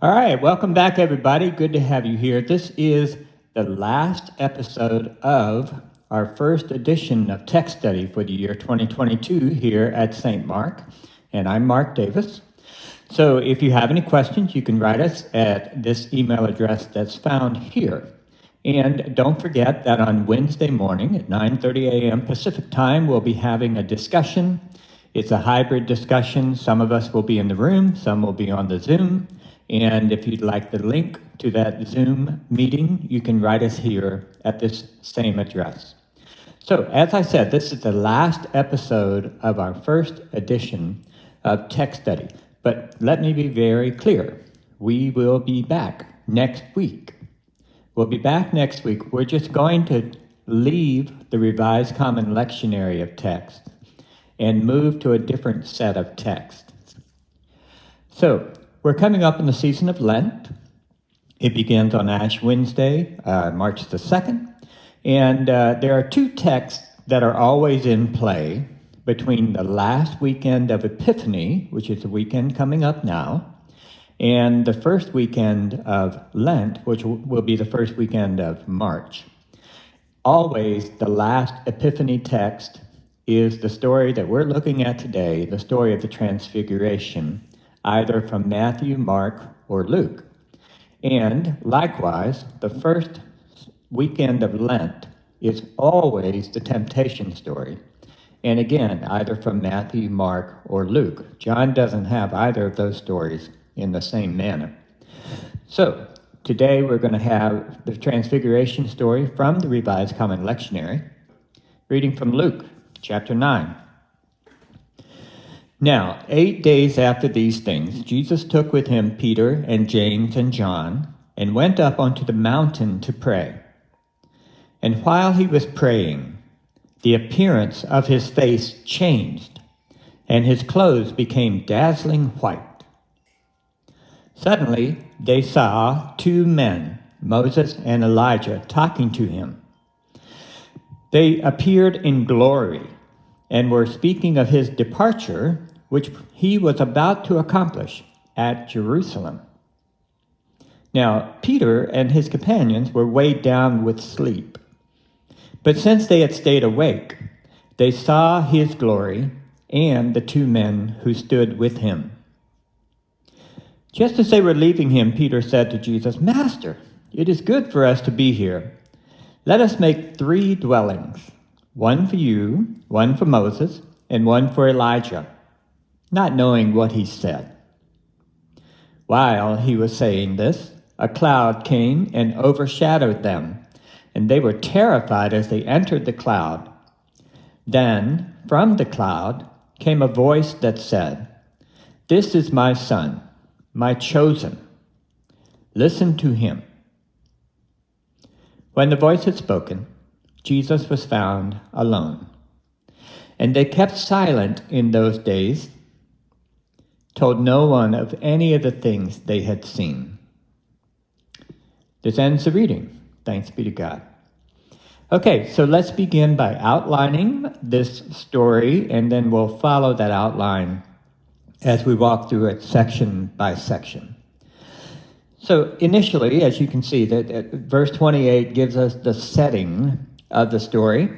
All right, welcome back, everybody. Good to have you here. This is the last episode of our first edition of Text Study for the year 2022 here at St. Mark, and I'm Mark Davis. So if you have any questions, you can write us at this email address that's found here. And don't forget that on Wednesday morning at 9:30 a.m. Pacific time, we'll be having a discussion. It's a hybrid discussion. Some of us will be in the room, some will be on the Zoom. And if you'd like the link to that Zoom meeting, you can write us here at this same address. So, as I said, this is the last episode of our first edition of Text Study. But let me be very clear. We will be back next week. We'll be back next week. We're just going to leave the Revised Common Lectionary of text and move to a different set of texts. So, we're coming up in the season of Lent. It begins on Ash Wednesday, March the 2nd. And there are two texts that are always in play between the last weekend of Epiphany, which is the weekend coming up now, and the first weekend of Lent, which will be the first weekend of March. Always the last Epiphany text is the story that we're looking at today, the story of the Transfiguration, either from Matthew, Mark, or Luke. And likewise, the first weekend of Lent is always the temptation story. And again, either from Matthew, Mark, or Luke. John doesn't have either of those stories in the same manner. So, today we're going to have the Transfiguration story from the Revised Common Lectionary, reading from Luke, chapter 9. Now, 8 days after these things, Jesus took with him Peter and James and John and went up onto the mountain to pray. And while he was praying, the appearance of his face changed, and his clothes became dazzling white. Suddenly, they saw two men, Moses and Elijah, talking to him. They appeared in glory and were speaking of his departure, which he was about to accomplish at Jerusalem. Now, Peter and his companions were weighed down with sleep. But since they had stayed awake, they saw his glory and the two men who stood with him. Just as they were leaving him, Peter said to Jesus, "Master, it is good for us to be here. Let us make 3 dwellings, one for you, one for Moses, and one for Elijah," not knowing what he said. While he was saying this, a cloud came and overshadowed them, and they were terrified as they entered the cloud. Then, from the cloud, came a voice that said, "This is my son, my chosen. Listen to him." When the voice had spoken, Jesus was found alone. And they kept silent in those days, told no one of any of the things they had seen. This ends the reading. Thanks be to God. Okay, so let's begin by outlining this story, and then we'll follow that outline as we walk through it section by section. So initially, as you can see, that verse 28 gives us the setting of the story.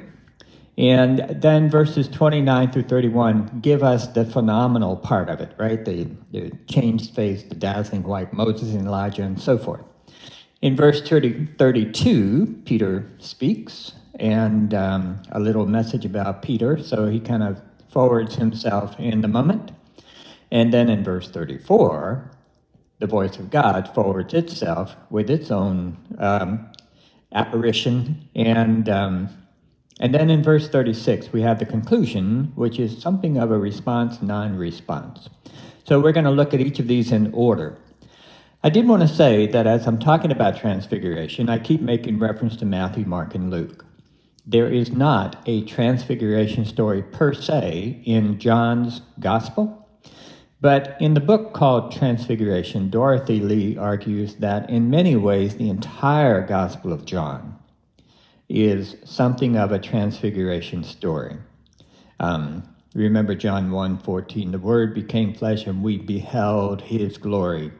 And then verses 29 through 31 give us the phenomenal part of it, right? The changed face, the dazzling white, Moses and Elijah, and so forth. In verse 32, Peter speaks, and a little message about Peter, so he kind of forwards himself in the moment. And then in verse 34, the voice of God forwards itself with its own apparition, and then in verse 36, we have the conclusion, which is something of a response, non-response. So we're going to look at each of these in order. I did want to say that as I'm talking about Transfiguration, I keep making reference to Matthew, Mark, and Luke. There is not a Transfiguration story per se in John's Gospel, but in the book called Transfiguration, Dorothy Lee argues that in many ways the entire Gospel of John is something of a transfiguration story. Remember John 1:14, the Word became flesh and we beheld his glory.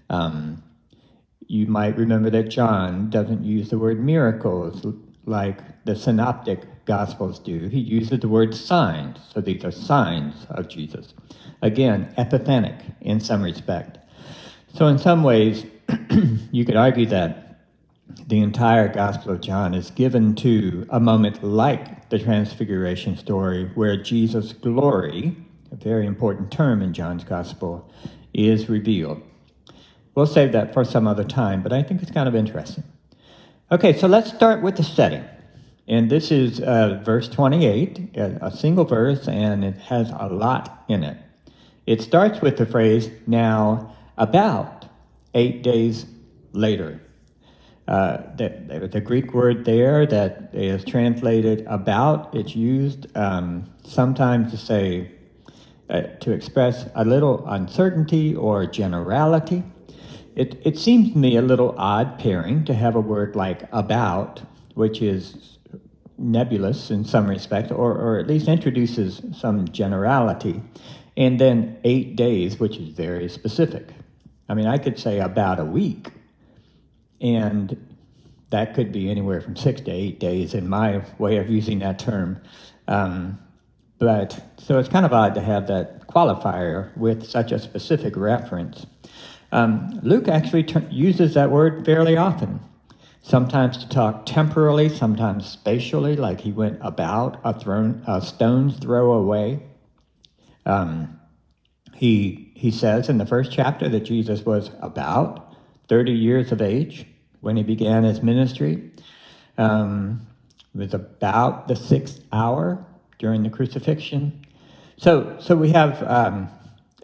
You might remember that John doesn't use the word miracles like the synoptic gospels do. He uses the word signs. So these are signs of Jesus. Again, epiphanic in some respect. So in some ways, you could argue that the entire Gospel of John is given to a moment like the Transfiguration story, where Jesus' glory, a very important term in John's Gospel, is revealed. We'll save that for some other time, but I think it's kind of interesting. Okay, so let's start with the setting. And this is verse 28, a single verse, and it has a lot in it. It starts with the phrase, now about 8 days later. The Greek word there that is translated about, it's used sometimes to say, to express a little uncertainty or generality. It seems to me a little odd pairing to have a word like about, which is nebulous in some respect, or at least introduces some generality, and then 8 days, which is very specific. I mean, I could say about a week, and that could be anywhere from 6 to 8 days in my way of using that term. But so it's kind of odd to have that qualifier with such a specific reference. Luke actually uses that word fairly often, sometimes to talk temporally, sometimes spatially, like he went about a stone's throw away. He says in the first chapter that Jesus was about 30 years of age when he began his ministry. It was about the 6th hour during the crucifixion. So we have,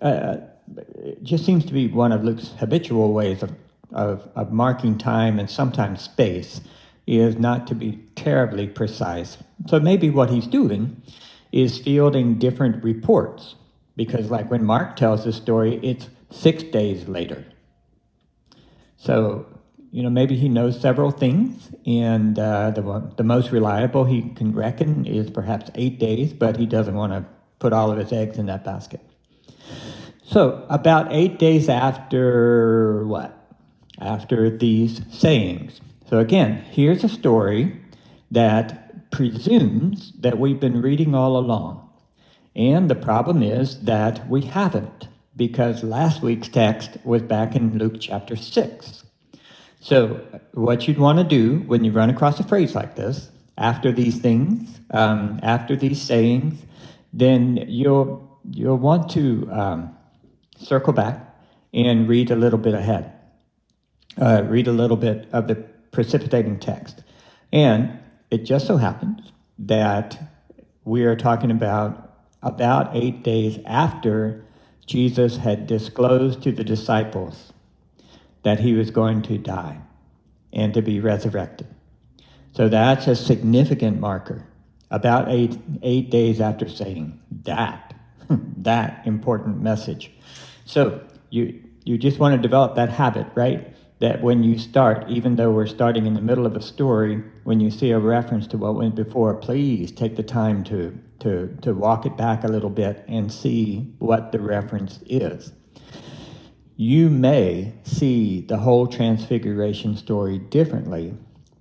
it just seems to be one of Luke's habitual ways of marking time and sometimes space is not to be terribly precise. So maybe what he's doing is fielding different reports, because like when Mark tells the story, it's 6 days later. So, maybe he knows several things, and the most reliable he can reckon is perhaps 8 days, but he doesn't want to put all of his eggs in that basket. So, about 8 days after what? After these sayings. So again, here's a story that presumes that we've been reading all along. And the problem is that we haven't, because last week's text was back in Luke chapter 6. So what you'd want to do when you run across a phrase like this, after these things, after these sayings, then you'll want to circle back and read a little bit ahead. Read a little bit of the precipitating text. And it just so happens that we are talking about 8 days after Jesus had disclosed to the disciples that he was going to die and to be resurrected. So that's a significant marker. About eight days after saying that important message. So you just want to develop that habit, right? That when you start, even though we're starting in the middle of a story, when you see a reference to what went before, please take the time to walk it back a little bit and see what the reference is. You may see the whole Transfiguration story differently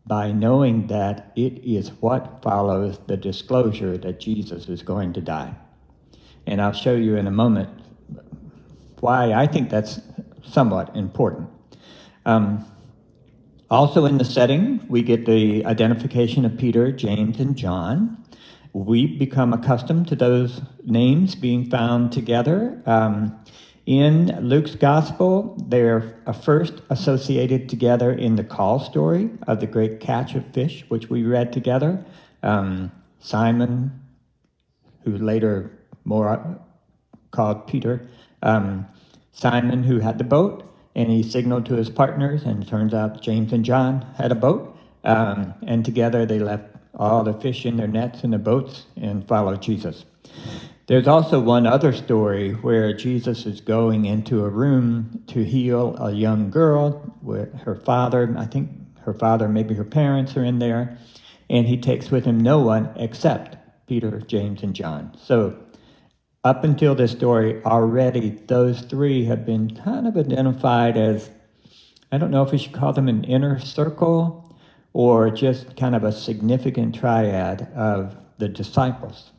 by knowing that it is what follows the disclosure that Jesus is going to die. And I'll show you in a moment why I think that's somewhat important. Also in the setting, we get the identification of Peter, James, and John. We become accustomed to those names being found together. In Luke's gospel, they're first associated together in the call story of the great catch of fish, which we read together. Simon, who later more called Peter, Simon, who had the boat, and he signaled to his partners, and it turns out James and John had a boat, and together they left all the fish in their nets in the boats and followed Jesus. There's also one other story where Jesus is going into a room to heal a young girl where her father, I think her father, maybe her parents are in there, and he takes with him no one except Peter, James, and John. So Up until this story, already those three have been kind of identified as, I don't know if we should call them an inner circle or just kind of a significant triad of the disciples.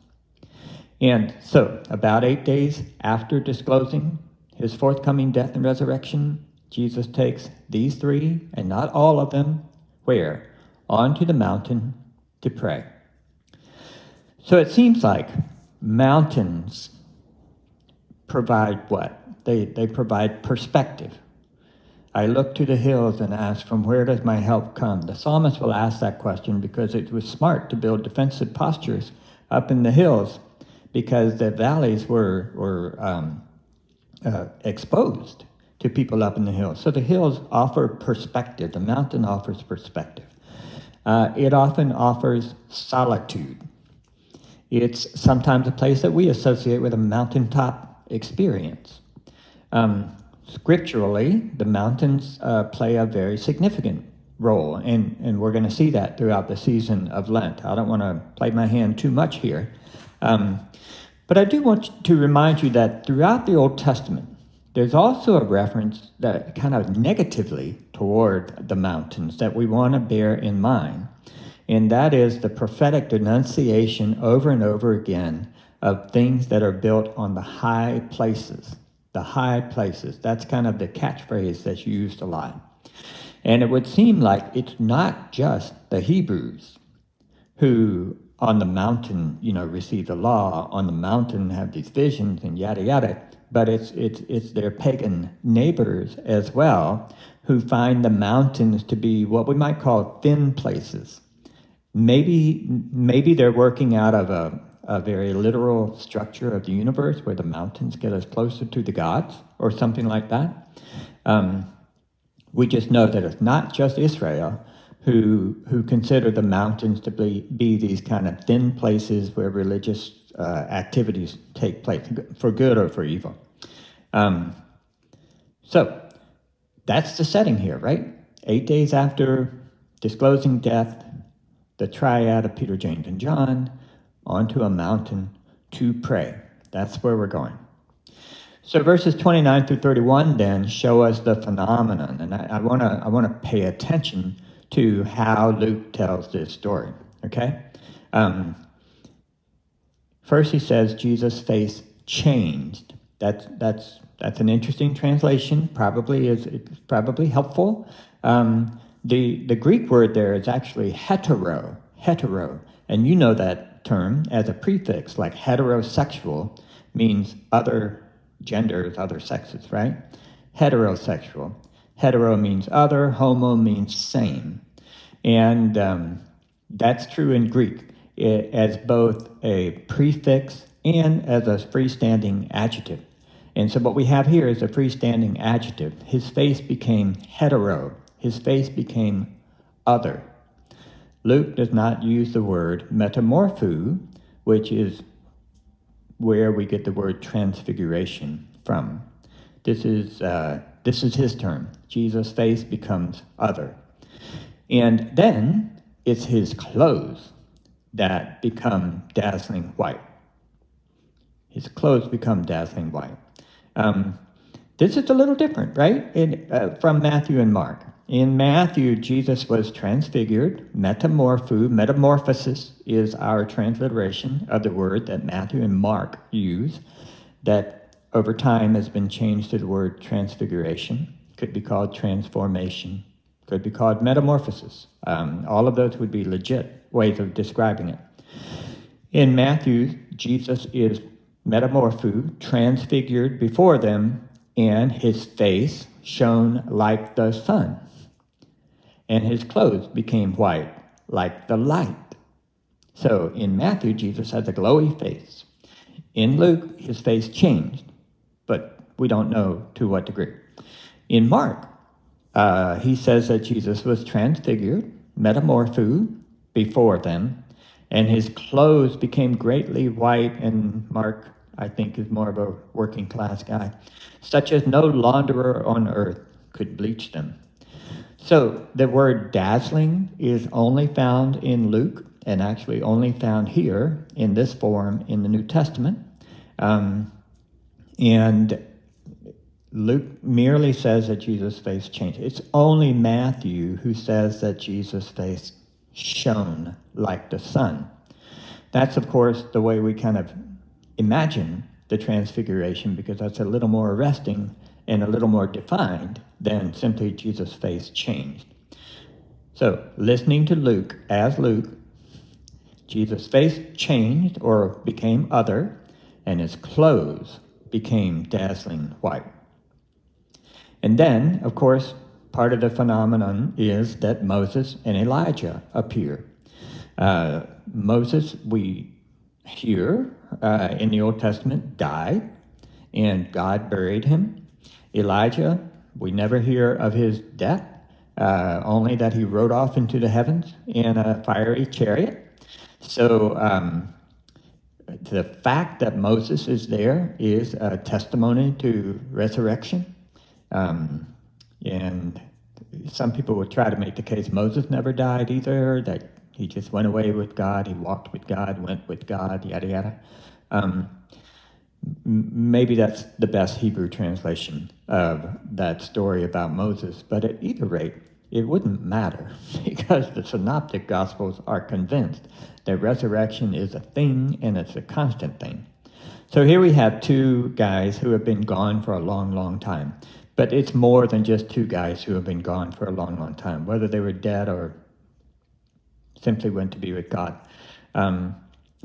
And so, about 8 days after disclosing his forthcoming death and resurrection, Jesus takes these three, and not all of them, where? Onto the mountain to pray. So it seems like mountains provide what? They provide perspective. I look to the hills and ask, from where does my help come? The psalmist will ask that question because it was smart to build defensive postures up in the hills because the valleys were exposed to people up in the hills. So the hills offer perspective. The mountain offers perspective. It often offers solitude. It's sometimes a place that we associate with a mountaintop experience. Scripturally, the mountains play a very significant role, and we're going to see that throughout the season of Lent. I don't want to play my hand too much here, but I do want to remind you that throughout the Old Testament, there's also a reference that kind of negatively toward the mountains that we want to bear in mind, and that is the prophetic denunciation over and over again of things that are built on the high places. The high places. That's kind of the catchphrase that's used a lot. And it would seem like it's not just the Hebrews who on the mountain, receive the law, on the mountain have these visions and yada yada, but it's their pagan neighbors as well who find the mountains to be what we might call thin places. Maybe they're working out of a very literal structure of the universe where the mountains get us closer to the gods or something like that. We just know that it's not just Israel who consider the mountains to be these kind of thin places where religious activities take place, for good or for evil. So that's the setting here, right? 8 days after disclosing death, the triad of Peter, James, and John onto a mountain to pray. That's where we're going. So verses 29 through 31 then show us the phenomenon, and I want to pay attention to how Luke tells this story. Okay, first he says Jesus' face changed. That's an interesting translation. It's probably helpful. The Greek word there is actually hetero, and you know that term as a prefix, like heterosexual means other genders, other sexes, right? Heterosexual. Hetero means other, homo means same. And that's true in Greek as both a prefix and as a freestanding adjective. And so what we have here is a freestanding adjective. His face became hetero. His face became other. Luke does not use the word metamorpho, which is where we get the word transfiguration from. This is his term. Jesus' face becomes other. And then it's his clothes that become dazzling white. His clothes become dazzling white. This is a little different, right? From Matthew and Mark. In Matthew, Jesus was transfigured. Metamorphosis is our transliteration of the word that Matthew and Mark use that over time has been changed to the word transfiguration. Could be called transformation. Could be called metamorphosis. All of those would be legit ways of describing it. In Matthew, Jesus is transfigured before them, and his face shone like the sun, and his clothes became white like the light. So in Matthew, Jesus has a glowy face. In Luke, his face changed, but we don't know to what degree. In Mark, he says that Jesus was transfigured, before them, and his clothes became greatly white, and Mark, I think, is more of a working class guy, such as no launderer on earth could bleach them. So the word dazzling is only found in Luke, and actually only found here in this form in the New Testament. And Luke merely says that Jesus' face changed. It's only Matthew who says that Jesus' face shone like the sun. That's, of course, the way we kind of imagine the transfiguration, because that's a little more arresting and a little more defined than simply Jesus' face changed. So, listening to Luke, as Luke, Jesus' face changed or became other, and his clothes became dazzling white. And then, of course, part of the phenomenon is that Moses and Elijah appear. Moses, we hear in the Old Testament, died, and God buried him. Elijah, we never hear of his death, only that he rode off into the heavens in a fiery chariot. So the fact that Moses is there is a testimony to resurrection. And some people would try to make the case Moses never died either, that he just went away with God, he walked with God, went with God, yada, yada. Maybe that's the best Hebrew translation of that story about Moses, but at either rate, it wouldn't matter because the Synoptic Gospels are convinced that resurrection is a thing and it's a constant thing. So here we have two guys who have been gone for a long, long time. But it's more than just two guys who have been gone for a long, long time, whether they were dead or simply went to be with God.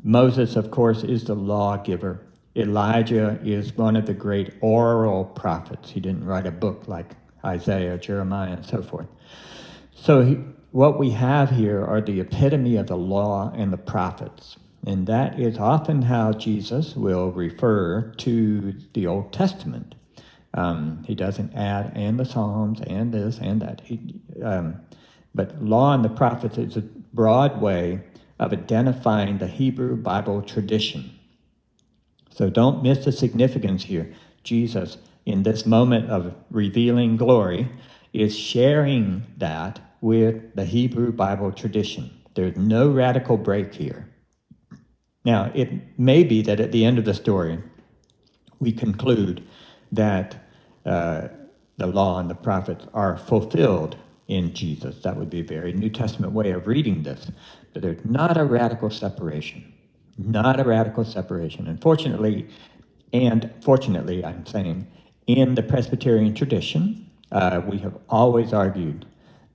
Moses, of course, is the lawgiver. Elijah is one of the great oral prophets. He didn't write a book like Isaiah, Jeremiah, and so forth. So what we have here are the epitome of the law and the prophets. And that is often how Jesus will refer to the Old Testament. He doesn't add, and the Psalms, and this, and that. But law and the prophets is a broad way of identifying the Hebrew Bible tradition. So don't miss the significance here. Jesus, in this moment of revealing glory, is sharing that with the Hebrew Bible tradition. There's no radical break here. Now, it may be that at the end of the story, we conclude that the law and the prophets are fulfilled in Jesus. That would be a very New Testament way of reading this. But there's not a radical separation. Not a radical separation. And fortunately, I'm saying, in the Presbyterian tradition, we have always argued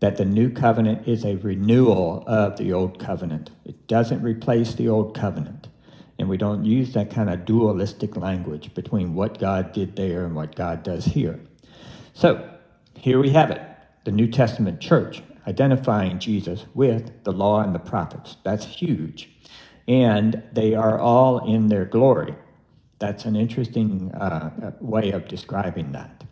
that the New Covenant is a renewal of the Old Covenant. It doesn't replace the Old Covenant. And we don't use that kind of dualistic language between what God did there and what God does here. So, here we have it. The New Testament church identifying Jesus with the law and the prophets. That's huge. And they are all in their glory. That's an interesting way of describing that.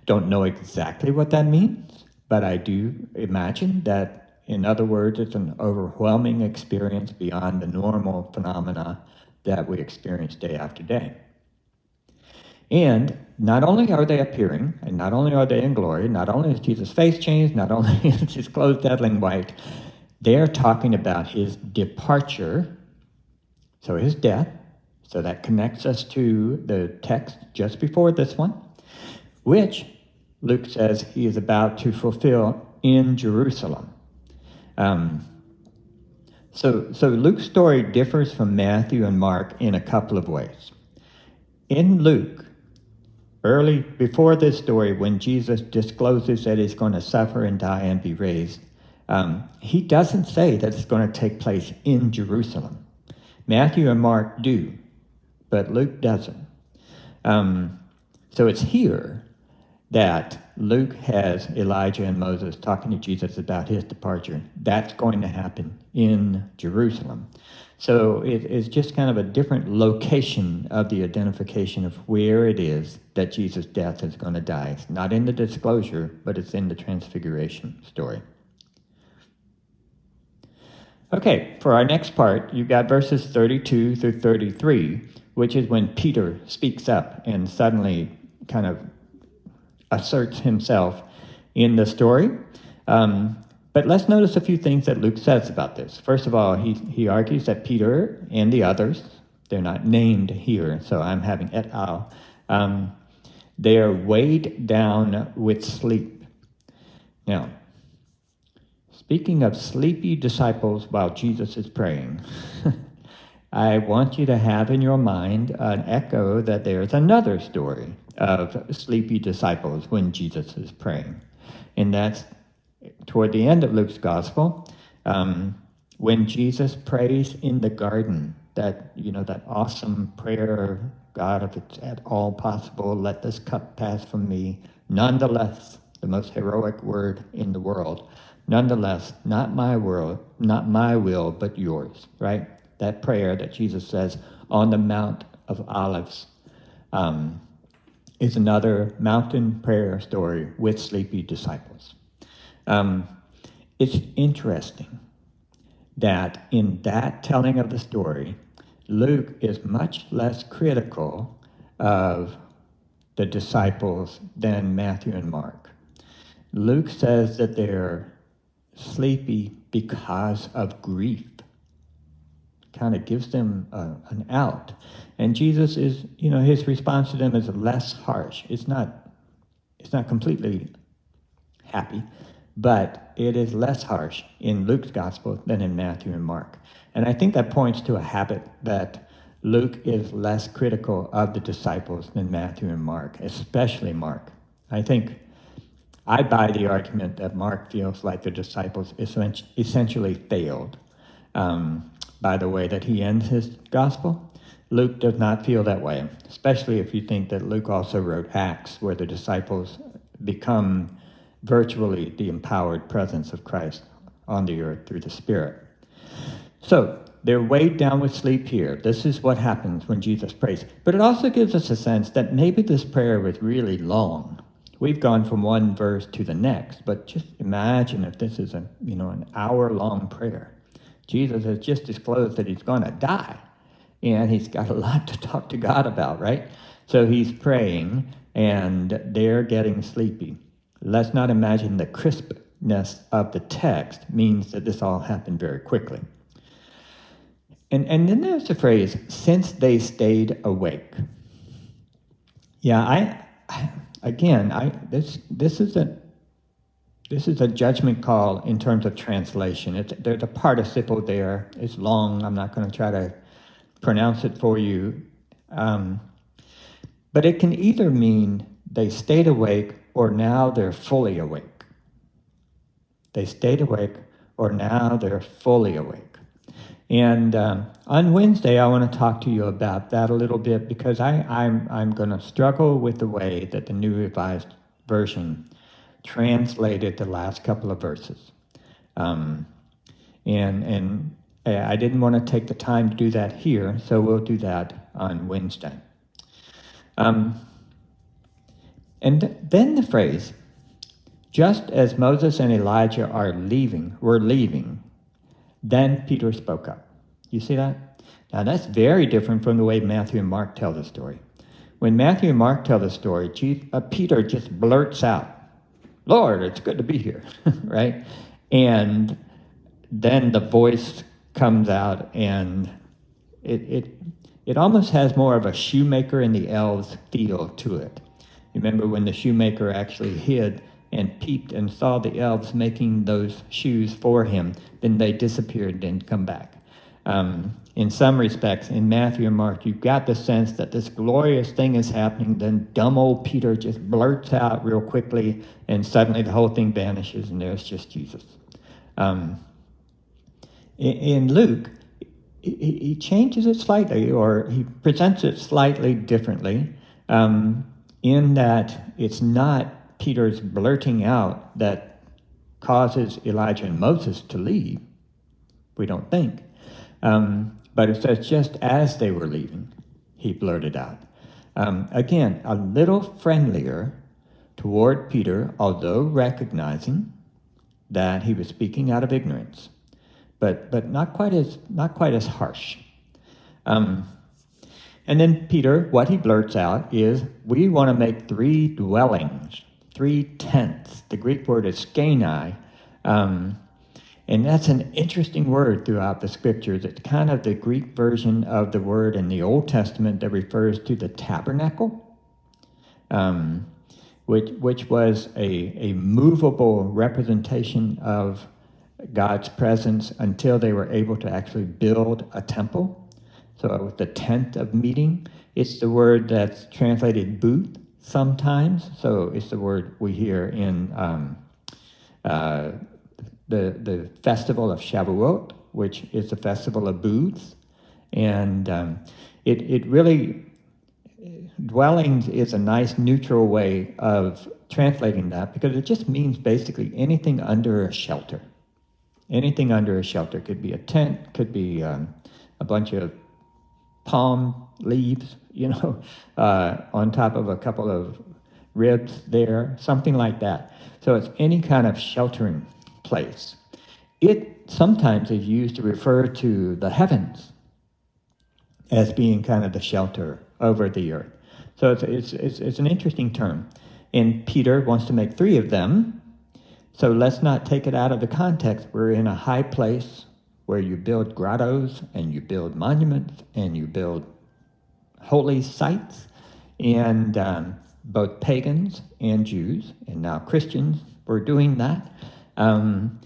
Don't know exactly what that means, but I do imagine that, in other words, it's an overwhelming experience beyond the normal phenomena that we experience day after day. And not only are they appearing, and not only are they in glory, not only is Jesus' face changed, not only is his clothes dazzling white, they're talking about his departure, so his death. So that connects us to the text just before this one, which Luke says he is about to fulfill in Jerusalem. So Luke's story differs from Matthew and Mark in a couple of ways. In Luke, early before this story, when Jesus discloses that he's going to suffer and die and be raised, he doesn't say that it's going to take place in Jerusalem. Matthew and Mark do, but Luke doesn't. So it's here that Luke has Elijah and Moses talking to Jesus about his departure. That's going to happen in Jerusalem. So it is just kind of a different location of the identification of where it is that Jesus' death is going to die. It's not in the disclosure, but it's in the transfiguration story. Okay, for our next part, you've got verses 32 through 33, which is when Peter speaks up and suddenly kind of asserts himself in the story. But let's notice a few things that Luke says about this. First of all, he argues that Peter and the others They're not named here, so I'm having et al. They are weighed down with sleep. Now, speaking of sleepy disciples while Jesus is praying, I want you to have in your mind an echo that there's another story of sleepy disciples when Jesus is praying. And that's toward the end of Luke's gospel, when Jesus prays in the garden, that awesome prayer, God, if it's at all possible, let this cup pass from me. Nonetheless, the most heroic word in the world. Nonetheless, not my will, but yours, right? That prayer that Jesus says on the Mount of Olives is another mountain prayer story with sleepy disciples. It's interesting that in that telling of the story, Luke is much less critical of the disciples than Matthew and Mark. Luke says that they're sleepy because of grief. Kind of gives them an out. And Jesus is, his response to them is less harsh. It's not completely happy, but it is less harsh in Luke's gospel than in Matthew and Mark. And I think that points to a habit that Luke is less critical of the disciples than Matthew and Mark, especially Mark. I think I buy the argument that Mark feels like the disciples essentially failed by the way that he ends his gospel. Luke does not feel that way, especially if you think that Luke also wrote Acts, where the disciples become virtually the empowered presence of Christ on the earth through the Spirit. So they're weighed down with sleep here. This is what happens when Jesus prays. But it also gives us a sense that maybe this prayer was really long. We've gone from one verse to the next, but just imagine if this is an hour-long prayer. Jesus has just disclosed that he's going to die, and he's got a lot to talk to God about, right? So he's praying, and they're getting sleepy. Let's not imagine the crispness of the text means that this all happened very quickly. And then there's the phrase, since they stayed awake. Yeah, this is a judgment call in terms of translation. There's a participle there. It's long. I'm not going to try to pronounce it for you. But it can either mean they stayed awake or now they're fully awake. They stayed awake or now they're fully awake. And on Wednesday, I want to talk to you about that a little bit because I'm going to struggle with the way that the New Revised Version translated the last couple of verses. And I didn't want to take the time to do that here, so we'll do that on Wednesday. And then the phrase, just as Moses and Elijah were leaving, then Peter spoke up. You see that? Now that's very different from the way Matthew and Mark tell the story. When Matthew and Mark tell the story, Peter just blurts out, Lord, it's good to be here, right? And then the voice comes out, and it almost has more of a shoemaker and the elves feel to it. Remember when the shoemaker actually hid and peeped and saw the elves making those shoes for him, then they disappeared and didn't come back. In some respects, in Matthew and Mark, you've got the sense that this glorious thing is happening, then dumb old Peter just blurts out real quickly, and suddenly the whole thing vanishes, and there's just Jesus. In Luke, he changes it slightly, or he presents it slightly differently, in that it's not Peter's blurting out that causes Elijah and Moses to leave, we don't think. But it says just as they were leaving, he blurted out. Again, a little friendlier toward Peter, although recognizing that he was speaking out of ignorance, but not quite as harsh. And then Peter, what he blurts out is, we want to make 3 dwellings, 3 tents. The Greek word is skenai. And And that's an interesting word throughout the scriptures. It's kind of the Greek version of the word in the Old Testament that refers to the tabernacle, which was a movable representation of God's presence until they were able to actually build a temple. So it was the tent of meeting. It's the word that's translated booth sometimes. So it's the word we hear in the festival of Shavuot, which is the festival of booths. And it really, dwellings is a nice neutral way of translating that, because it just means basically anything under a shelter. Anything under a shelter. Could be a tent, could be a bunch of palm leaves, on top of a couple of ribs there, something like that. So it's any kind of sheltering place. It sometimes is used to refer to the heavens as being kind of the shelter over the earth. So it's an interesting term. And Peter wants to make 3 of them. So let's not take it out of the context. We're in a high place where you build grottos and you build monuments and you build holy sites. And both pagans and Jews, and now Christians, were doing that. And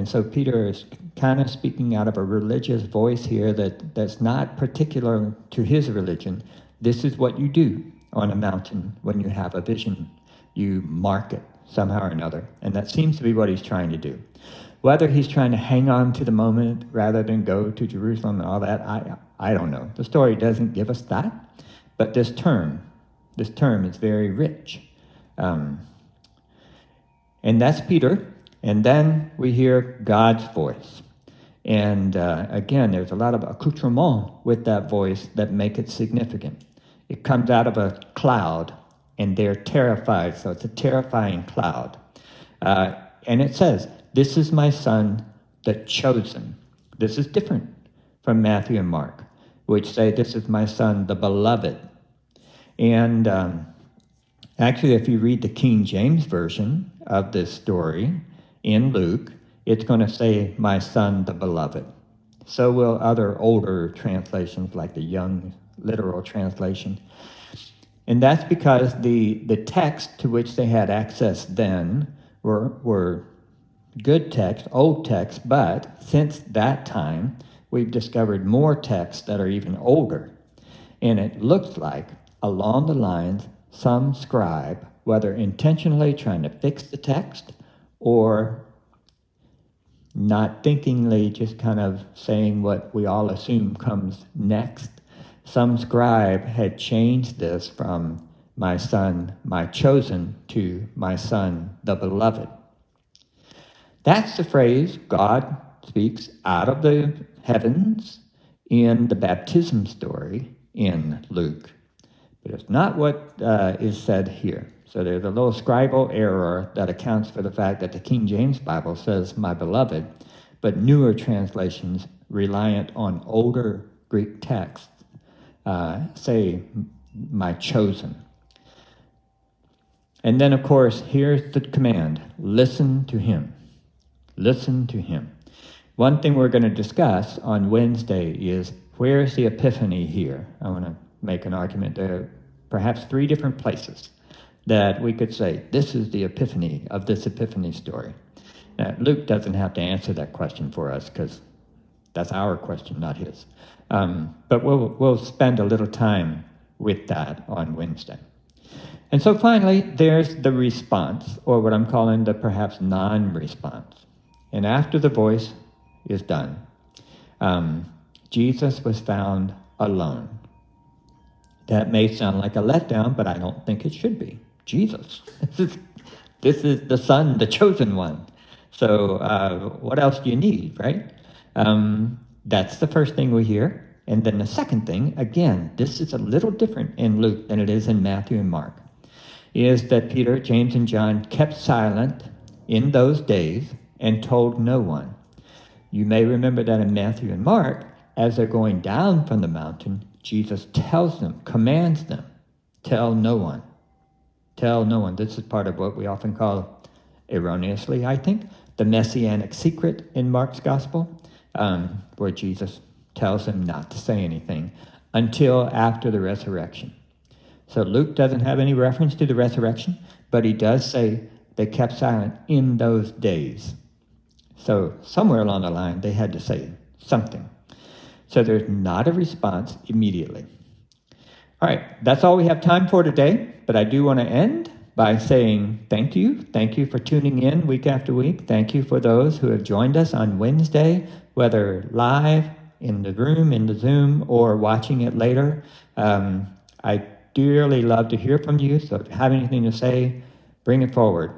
so Peter is kind of speaking out of a religious voice here that's not particular to his religion. This is what you do on a mountain when you have a vision. You mark it somehow or another. And that seems to be what he's trying to do. Whether he's trying to hang on to the moment rather than go to Jerusalem and all that, I don't know. The story doesn't give us that. But this term is very rich. And that's Peter. And then we hear God's voice. And again, there's a lot of accoutrement with that voice that make it significant. It comes out of a cloud, and they're terrified. So it's a terrifying cloud. And it says, "This is my son, the chosen." This is different from Matthew and Mark, which say, "This is my son, the beloved." And actually, if you read the King James Version of this story in Luke, it's going to say, "My son, the beloved." So will other older translations, like the Young Literal Translation. And that's because the text to which they had access then were good texts, old texts, but since that time, we've discovered more texts that are even older. And it looks like, along the lines, some scribe, whether intentionally trying to fix the text or not thinkingly just kind of saying what we all assume comes next, some scribe had changed this from "my son, my chosen" to "my son, the beloved." That's the phrase God speaks out of the heavens in the baptism story in Luke. But it's not what is said here. So there's a little scribal error that accounts for the fact that the King James Bible says "my beloved," but newer translations reliant on older Greek texts say "my chosen." And then, of course, here's the command: listen to him. Listen to him. One thing we're going to discuss on Wednesday is, where's the epiphany here? I want to make an argument. There are perhaps 3 different places that we could say, this is the epiphany of this epiphany story. Now, Luke doesn't have to answer that question for us, because that's our question, not his. But we'll spend a little time with that on Wednesday. And so finally, there's the response, or what I'm calling the perhaps non-response. And after the voice is done, Jesus was found alone. That may sound like a letdown, but I don't think it should be. Jesus. This is the son, the chosen one. So what else do you need, right? That's the first thing we hear. And then the second thing, again, this is a little different in Luke than it is in Matthew and Mark, is that Peter, James, and John kept silent in those days and told no one. You may remember that in Matthew and Mark, as they're going down from the mountain, Jesus tells them, commands them, tell no one. Tell no one. This is part of what we often call, erroneously, I think, the Messianic secret in Mark's Gospel, where Jesus tells him not to say anything until after the resurrection. So Luke doesn't have any reference to the resurrection, but he does say they kept silent in those days. So somewhere along the line, they had to say something. So there's not a response immediately. All right, that's all we have time for today, but I do want to end by saying thank you. Thank you for tuning in week after week. Thank you for those who have joined us on Wednesday, whether live, in the room, in the Zoom, or watching it later. I dearly love to hear from you, so if you have anything to say, bring it forward.